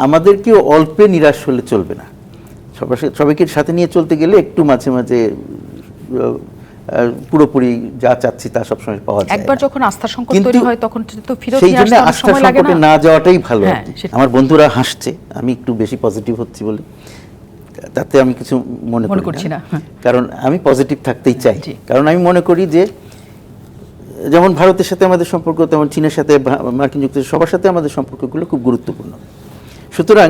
আমাদেরকেও অল্পে নিরাশ হলে চলবে না। সবাইকে সাথে নিয়ে চলতে গেলে একটু মাঝে মাঝে পুরোপুরি যা চাচ্ছি তা সবসময় পাওয়া যায়। একবার যখন আস্থার সংকট তৈরি হয় তখন তো ফিরত সেই নিয়ে জন্য আসতে আস্থার সময় লাগে সংকটে না। না যাওয়াটাই ভালো। হ্যাঁ, আমার বন্ধুরা হাসছে, আমি একটু বেশি পজিটিভ হচ্ছি বলে, তাতে আমি কিছু মনে করছি না, কারণ আমি পজিটিভ থাকতেই চাই। কারণ আমি মনে করি যে যেমন ভারতের সাথে আমাদের সম্পর্ক, তেমন চীনের সাথে, মার্কিন যুক্তরাষ্ট্র, সবার সাথে আমাদের সম্পর্কগুলো খুব গুরুত্বপূর্ণ। সুতরাং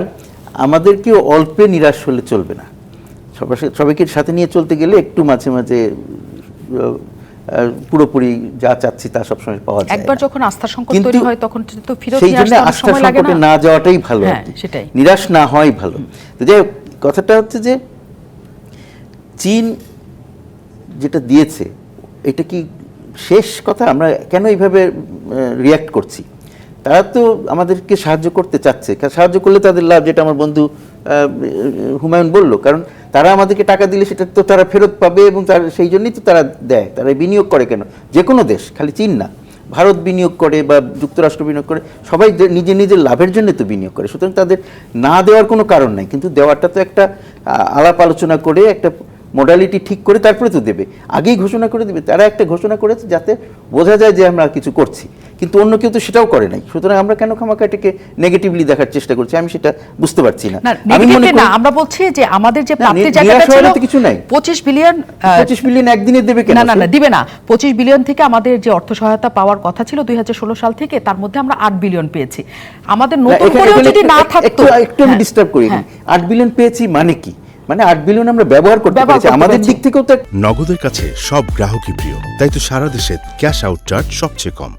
আমাদেরকেও অল্পে নিরাশ হলে চলবে না। সবাইকে সাথে নিয়ে চলতে গেলে একটু মাঝে মাঝে পুরোপুরি যা চাচ্ছি তা সবসময় পাওয়া যায়। একবার যখন আস্থার সংকট তৈরি হয় তখন তো ফিরত সেই নিয়ে জন্য আসতে আস্থার সময় লাগে সংকটে না। না যাওয়াটাই ভালো, সেটাই, নিরাশ না হওয়াই ভালো। তো যাই হোক, কথাটা হচ্ছে যে চীন যেটা দিয়েছে এটা কি শেষ কথা? আমরা কেন এইভাবে রিয়্যাক্ট করছি? তারা তো আমাদেরকে সাহায্য করতে চাচ্ছে, সাহায্য করলে তাদের লাভ, যেটা আমার বন্ধু হুমায়ুন বলল। কারণ তারা আমাদেরকে টাকা দিলে সেটা তো তারা ফেরত পাবে, এবং তার সেই জন্যই তো তারা দেয়। তারা বিনিয়োগ করে কেন? যে কোনো দেশ, খালি চীন না, ভারত বিনিয়োগ করে বা যুক্তরাষ্ট্র বিনিয়োগ করে, সবাই নিজের নিজের লাভের জন্য তো বিনিয়োগ করে। সুতরাং তাদের না দেওয়ার কোনো কারণ নাই, কিন্তু দেওয়াটা তো একটা আলাপ আলোচনা করে, একটা মোডালিটি ঠিক করে তারপরে তো দেবে। আগেই ঘোষণা করে দেবে। তারা একটা ঘোষণা করেছে যাতে বোঝা যায় যে আমরা কিছু করছি, কিন্তু অন্য কেউ তো সেটাও করে নাই। সুতরাং আমরা কেন খামাখা এটাকে নেগেটিভলি দেখার চেষ্টা করছি, আমি সেটা বুঝতে পারছি না। আমি মনে করি আমরা বলছি যে আমাদের যে প্রাপ্তির জায়গাটা ছিল কিছু নাই। 25 বিলিয়ন একদিনে দেবে কেন? না, দিবে না। 25 বিলিয়ন থেকে আমাদের যে অর্থ সহায়তা পাওয়ার কথা ছিল 2016 সাল থেকে, তার মধ্যে আমরা 8 বিলিয়ন পেয়েছি। আমাদের নতুন করে যদি না থাকতো, একটু আমি ডিস্টার্ব করি। 8 বিলিয়ন পেয়েছি মানে কি? মানে 8 বিলিয়ন আমরা ব্যবহার করতে পেরেছি। আমাদের দিক থেকেও তো নগদের কাছে সব গ্রাহকই প্রিয়, তাই তো সারা দেশে ক্যাশ আউট চার্জ সবচেয়ে কম।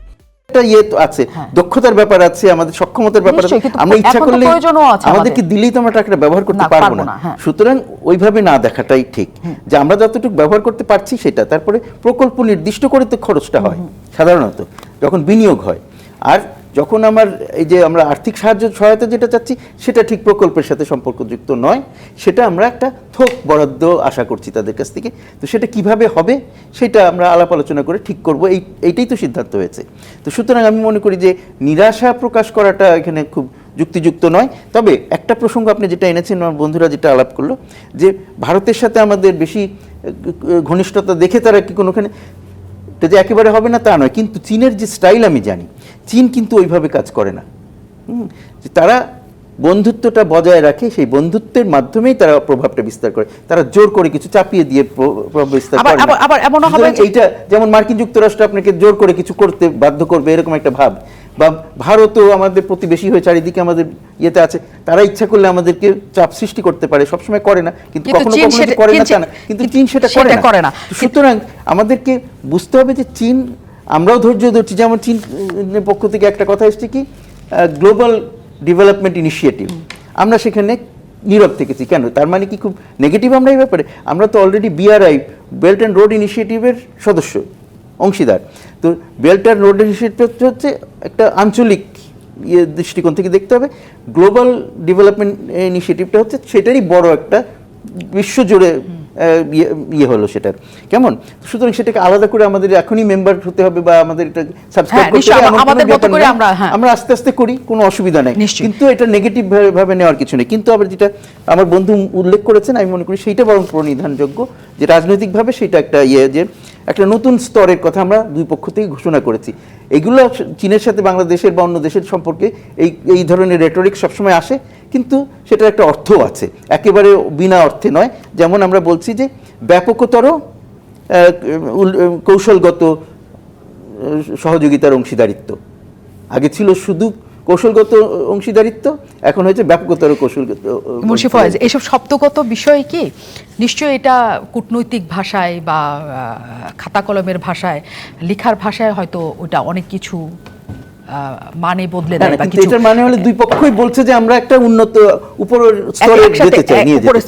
একটা তো আছে, দক্ষতার ব্যাপার আছে, আমাদের সক্ষমতার ব্যাপার আছে। আমরা ইচ্ছা করলে আমাদেরকে দিলেই তো আমরা টাকাটা ব্যবহার করতে পারবো না। সুতরাং ওইভাবে না দেখাটাই ঠিক, যে আমরা যতটুকু ব্যবহার করতে পারছি সেটা। তারপরে প্রকল্প নির্দিষ্ট করে তো খরচটা হয় সাধারণত যখন বিনিয়োগ হয়। আর যখন এই যে আমরা আর্থিক সহায়তা যেটা চাচ্ছি সেটা ঠিক প্রকল্পের সাথে সম্পর্কযুক্ত নয়, সেটা আমরা একটা থোক বরাদ্দ আশা করছি তাদের কাছ থেকে। তো সেটা কিভাবে হবে সেটা আমরা আলাপ আলোচনা করে ঠিক করব, এইটাই তো সিদ্ধান্ত হয়েছে। তো সুতরাং আমি মনে করি যে নিরাশা প্রকাশ করাটা এখানে খুব যুক্তিযুক্ত নয়। তবে একটা প্রসঙ্গ আপনি যেটা এনেছেন, আমার বন্ধুরা যেটা আলাপ করলো, যে ভারতের সাথে আমাদের বেশি ঘনিষ্ঠতা দেখে তারা কি কোনোখানে, যে একেবারে হবে না তা নয়, কিন্তু চীনের যে স্টাইল আমি জানি, চীন কিন্তু ওইভাবে কাজ করে না। তারা বন্ধুত্বটা বজায় রাখে, সেই বন্ধুত্বের মাধ্যমেই তারা প্রভাবটা বিস্তার করে। তারা জোর করে কিছু চাপিয়ে দিয়ে প্রভাব বিস্তার করে না। আবার এমন হবে এইটা যেমন মার্কিন যুক্তরাষ্ট্র আপনাকে জোর করে কিছু করতে বাধ্য করবে, এরকম একটা ভাব। বা ভারতও আমাদের প্রতিবেশী হয়ে চারিদিকে আমাদের ইয়েতে আছে, তারা ইচ্ছা করলে আমাদেরকে চাপ সৃষ্টি করতে পারে। সবসময় করে না, কিন্তু কখনো কখনো করে না তা না, কিন্তু চীন সেটা করে না। সুতরাং আমাদেরকে বুঝতে হবে যে চীন, আমরাও ধৈর্য ধরছি। যেমন চীনের পক্ষ থেকে একটা কথা এসছে কি, গ্লোবাল ডেভেলপমেন্ট ইনিশিয়েটিভ, আমরা সেখানে নীরব থেকেছি। কেন? তার মানে কি খুব নেগেটিভ আমরা এই ব্যাপারে? আমরা তো already BRI, belt and road ইনিশিয়েটিভের সদস্য, অংশীদার। তো বেল্ট অ্যান্ড রোড ইনিশিয়েটিভ হচ্ছে একটা আঞ্চলিক দৃষ্টিকোণ থেকে দেখতে হবে। গ্লোবাল ডেভেলপমেন্ট ইনিশিয়েটিভটা হচ্ছে সেটারই বড় একটা বিশ্বজুড়ে হলো সেটার, কেমন? সুতরাং সেটাকে আলাদা করে আমাদের এখনই মেম্বার হতে হবে বা আমাদের এটা সাবস্ক্রাইব করতে হবে, আমরা আস্তে আস্তে করি, কোনো অসুবিধা নেই। কিন্তু এটা নেগেটিভ ভাবে নেওয়ার কিছু নেই। কিন্তু আবার যেটা আমার বন্ধু উল্লেখ করেছেন, আমি মনে করি সেইটা বরং প্রণিধানযোগ্য, যে রাজনৈতিকভাবে সেটা একটা যে একটা নতুন স্তরের কথা আমরা দুই পক্ষ থেকে ঘোষণা করেছি। এগুলো চীনের সাথে বাংলাদেশের বা অন্য দেশের সম্পর্কে এই ধরনের রেটরিক সবসময় আসে, কিন্তু সেটার একটা অর্থ আছে, একেবারে বিনা অর্থে নয়। যেমন আমরা বলছি যে ব্যাপকতর কৌশলগত সহযোগিতার অংশীদারিত্ব। আগে ছিল শুধু কৌশলগত অংশীদারিত্ব, এখন হয়েছে ব্যাপকতর কৌশলগত। মুন্সি ফয়েজ, এইসব শব্দগত বিষয় কি নিশ্চয়ই এটা কূটনৈতিক ভাষায় বা খাতা কলমের ভাষায়, লেখার ভাষায় হয়তো ওটা অনেক কিছু মানে বদলে দেয় বা কিছু। এটার মানে হলে দুই পক্ষই বলছে যে আমরা একটা উন্নত উপরের স্তরে যেতে চাই, নিয়ে যেতে চাই।